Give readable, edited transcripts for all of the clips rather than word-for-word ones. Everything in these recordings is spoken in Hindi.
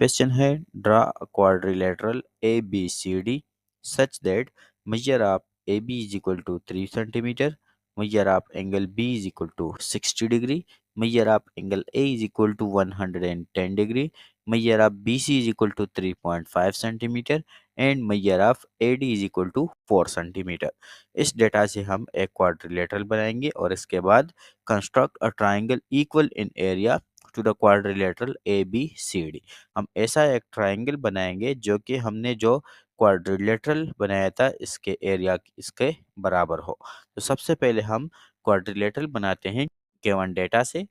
क्वेश्चन है draw a quadrilateral A B C D such that measure of AB is equal to 3 centimeter, measure of angle B is equal to 60 degree, measure of angle A is equal to 110 degree, measure of BC is equal to 3.5 centimeter and measure of AD is equal to 4 centimeter। इस डेटा से हम एक क्वाड्रिलेटरल बनाएंगे और इसके बाद construct a triangle equal in area to the quadrilateral A B C D. हम ऐसा एक ट्राइंगल बनाएंगे जो कि हमने जो क्वाड्रिलेटरल बनाया था इसके एरिया इसके बराबर हो। तो सबसे पहले हम क्वाड्रिलेटरल बनाते हैं गिवन डेटा से।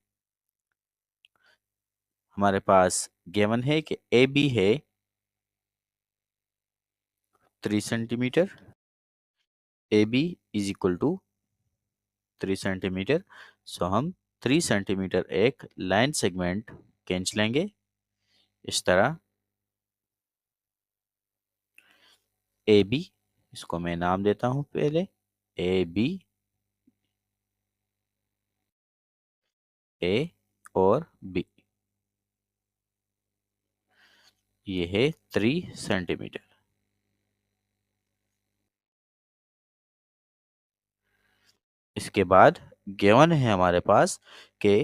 हमारे पास गिवन है कि ए बी है 3 centimetre, A B is equal to 3 centimetre. So हम 3 सेंटीमीटर एक लाइन सेगमेंट खींच लेंगे इस तरह। ए बी, इसको मैं नाम देता हूं पहले ए बी, ए और बी, ये है 3 सेंटीमीटर। इसके बाद गिवन है हमारे पास कि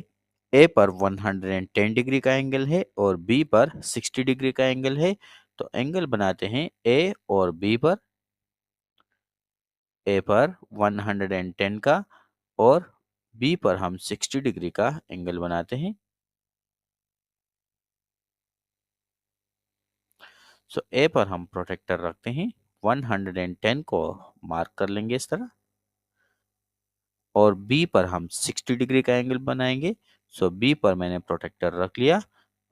ए पर 110 डिग्री का एंगल है और बी पर 60 डिग्री का एंगल है। तो एंगल बनाते हैं ए और बी पर, ए पर 110 का और बी पर हम 60 डिग्री का एंगल बनाते हैं। सो ए पर हम प्रोटेक्टर रखते हैं, 110 को मार्क कर लेंगे इस तरह और बी पर हम 60 डिग्री का एंगल बनाएंगे। सो बी पर मैंने प्रोटेक्टर रख लिया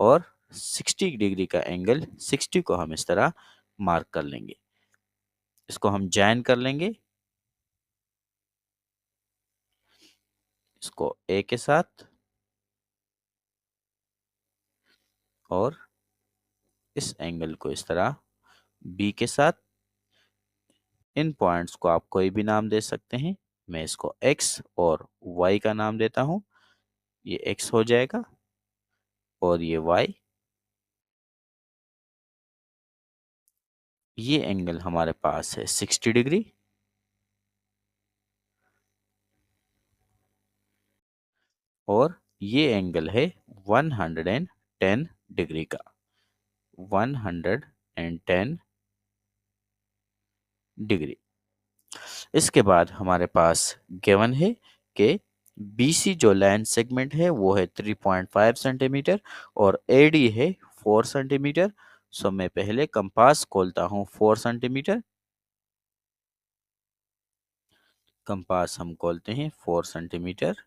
और 60 डिग्री का एंगल 60 को हम इस तरह मार्क कर लेंगे। इसको हम जॉइन कर लेंगे इसको ए के साथ और इस एंगल को इस तरह बी के साथ। इन पॉइंट्स को आप कोई भी नाम दे सकते हैं, मैं इसको एक्स और वाई का नाम देता हूं। ये एक्स हो जाएगा और ये वाई। ये एंगल हमारे पास है 60 डिग्री और ये एंगल है 110 डिग्री का, 110 डिग्री। इसके बाद हमारे पास गिवन है कि BC जो लाइन सेगमेंट है वो है 3.5 सेंटीमीटर और AD है 4 सेंटीमीटर। सो मैं पहले कंपास खोलता हूँ 4 सेंटीमीटर। कंपास हम खोलते हैं 4 सेंटीमीटर।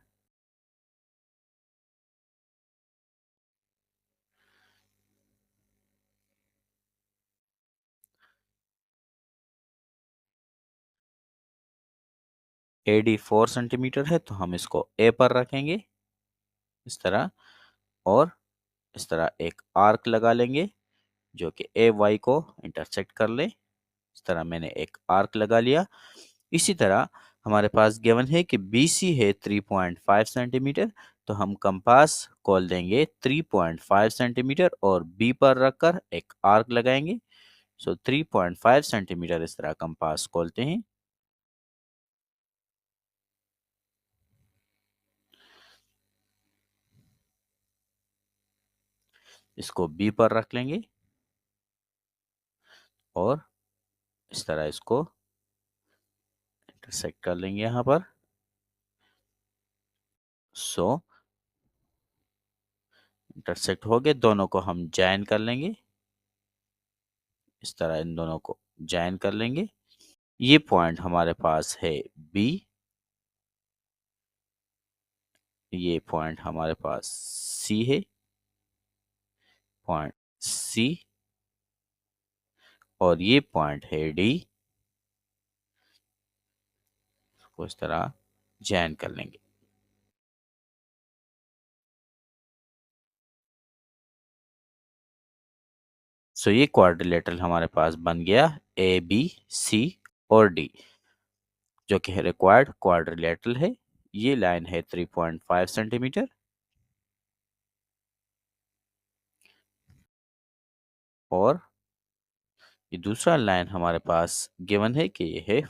AD 4 सेंटीमीटर है तो हम इसको A पर रखेंगे इस तरह और इस तरह एक आर्क लगा लेंगे जो कि AY को इंटरसेक्ट कर ले। इस तरह मैंने एक आर्क लगा लिया। इसी तरह हमारे पास गिवन है कि BC है 3.5 सेंटीमीटर तो हम कंपास खोल देंगे 3.5 सेंटीमीटर और B पर रखकर एक आर्क लगाएंगे। सो 3.5 सेंटीमीटर इस तरह कंपास खोलते हैं। इसको B पर रख लेंगे और इस तरह इसको इंटरसेक्ट कर लेंगे यहाँ पर। सो इंटरसेक्ट हो गए, दोनों को हम जॉइन कर लेंगे इस तरह, इन दोनों को जॉइन कर लेंगे। ये पॉइंट हमारे पास है बी, ये पॉइंट हमारे पास सी है, पॉइंट सी और ये पॉइंट है डी। को इस तरह जॉइन कर लेंगे। सो ये क्वाड्रिलेटरल हमारे पास बन गया ए बी सी और डी जो कि रिक्वायर्ड क्वाड्रिलेटरल है। ये लाइन है 3.5 सेंटीमीटर और ये दूसरा लाइन हमारे पास गिवन है कि ये है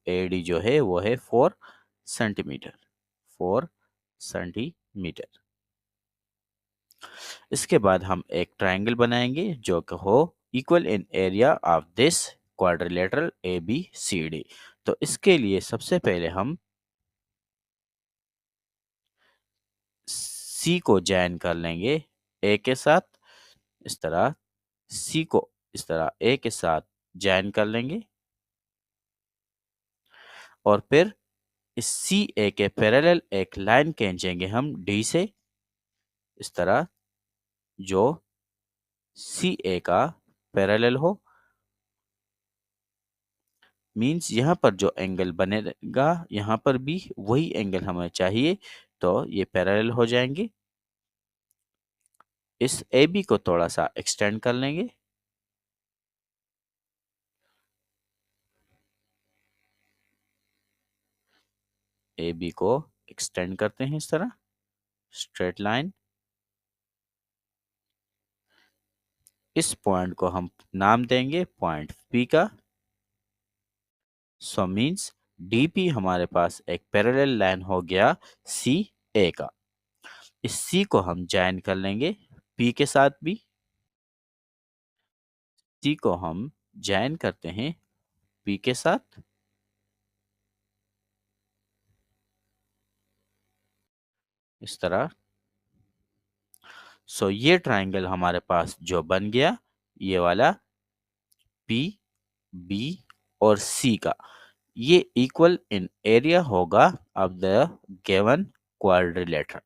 AD जो है वो है 4 सेंटीमीटर, 4 सेंटीमीटर। इसके बाद हम एक ट्रायंगल बनाएंगे जो कि हो equal in area of this quadrilateral ABCD। तो इसके लिए सबसे पहले हम C को ज्वाइन कर लेंगे A के साथ, इस तरह C को इस तरह A के साथ ज्वाइन कर लेंगे और फिर इस CA के पैरेलल एक लाइन खींचेंगे हम D से, इस तरह जो CA का पैरेलल हो। मीन्स यहाँ पर जो एंगल बनेगा यहाँ पर भी वही एंगल हमें चाहिए, तो ये पैरेलल हो जाएंगे। इस AB को थोड़ा सा एक्सटेंड कर लेंगे, AB को एक्सटेंड करते हैं इस तरह स्ट्रेट लाइन। इस पॉइंट को हम नाम देंगे पॉइंट P का। सो मीन्स DP हमारे पास एक पैरेलल लाइन हो गया CA का। इस C को हम ज्वाइन कर लेंगे P के साथ भी। C को हम ज्वाइन करते हैं P के साथ, इस तरह। सो ये ट्रायंगल हमारे पास जो बन गया ये वाला P, B और C का, ये इक्वल इन एरिया होगा of the given quadrilateral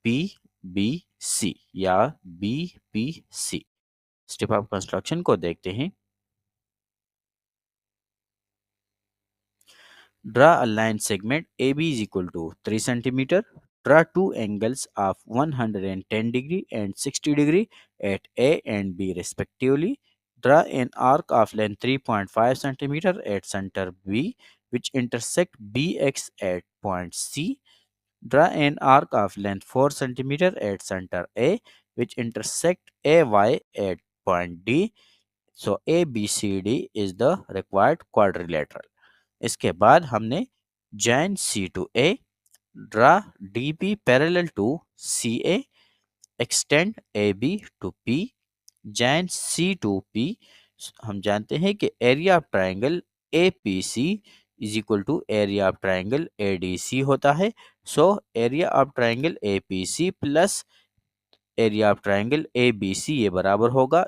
PBC या BPC। स्टेप ऑफ कंस्ट्रक्शन को देखते हैं। Draw a line segment AB is equal to 3 centimeter. Draw two angles of 110 degree and 60 degree at A and B respectively. Draw an arc of length 3.5 centimeter at center B which intersect BX at point C. Draw an arc of length 4 centimeter at center A which intersect AY at point D. So ABCD is the required quadrilateral. इसके बाद हमने join C to A, draw DB parallel to CA, extend AB to P, join C to P। हम जानते हैं कि area of triangle APC is equal to area of triangle ADC होता है। So area of triangle APC plus area of triangle ABC ये बराबर होगा